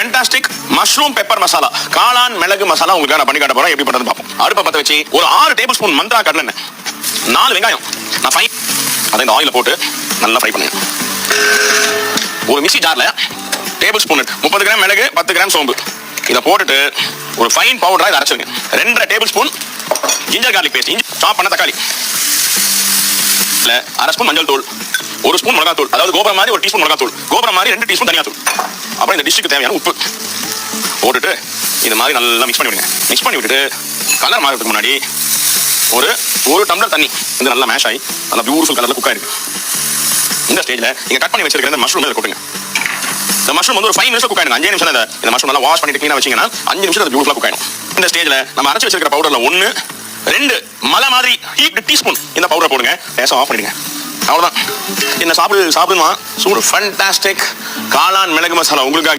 Fantastic mushroom pepper masala, காளான் மிளகு மசாலா உங்களுக்கு நான் பண்ணி காட்ட போறேன். எப்படி பண்றது பார்ப்போம். அடுப்பை பத்த வச்சு ஒரு 6 டேபிள் ஸ்பூன் மந்த்ரா கடலெண்ணெய், 4 வெங்காயம் நான் ஃபைன் அதை இந்த ஆயில போட்டு நல்லா ஃப்ரை பண்ணுங்க. ஒரு மிக்ஸி ஜார்ல டேபிள் ஸ்பூன் 30 கிராம் மிளகு, 10 கிராம் சோம்பு இதை போட்டுட்டு ஒரு ஃபைன் பவுடரா இதை அரைச்சிருங்க. 2.5 table spoon ginger garlic paste, இஞ்சி சாப் பண்ண தக்காளி, 1/2 ஸ்பூன் மஞ்சள் தூள், 1 ஸ்பூன் மிளகாய் தூள், அதாவது கோபுரம் மாதிரி 1 டீஸ்பூன் மிளகாய் தூள், கோபுரம் மாதிரி 2 டீஸ்பூன் தனியா தூள், அப்புறம் இந்த டிஷ்ஷுக்கு தேவையான உப்பு போட்டுட்டு இது மாதிரி நல்லா மிக்ஸ் பண்ணி விடுங்க. மிக்ஸ் பண்ணி விட்டுட்டு கலர் மாறதுக்கு முன்னாடி ஒரு டம்ளர் தண்ணி இது நல்லா மேஷ் ஆகி நல்லா பியூட்டிஃபுல் கலர்ல குக் ஆயிருக்கு. இந்த ஸ்டேஜ்ல நீங்க கட் பண்ணி வச்சிருக்கிற இந்த மஷ்ரூம் இதை கொட்டுங்க. இந்த மஷ்ரூம் வந்து ஒரு 5 நிமிஷம் குக் ஆயிடுங்க. 5 நிமிஷம் இந்த மஷ்ரூம் நல்லா வாஷ் பண்ணிட்டு க்ளீனா வச்சீங்கன்னா 5 நிமிஷம் அது பியூட்டிஃபுல்லா குக் ஆயிடும். இந்த ஸ்டேஜ்ல நம்ம அரைச்சு வச்சிருக்கிற பவுடர்ல 1 2 மலை மாதிரி ஹீட் டீஸ்பூன் இந்த பவுடர் போடுங்க. கேஸை ஆஃப் பண்ணிடுங்க. அவ்வளவுதான். என்ன சாப்பிடுமா சூடு ஃபேண்டாஸ்டிக் காளான் மிளகு மசாலா உங்களுக்காக.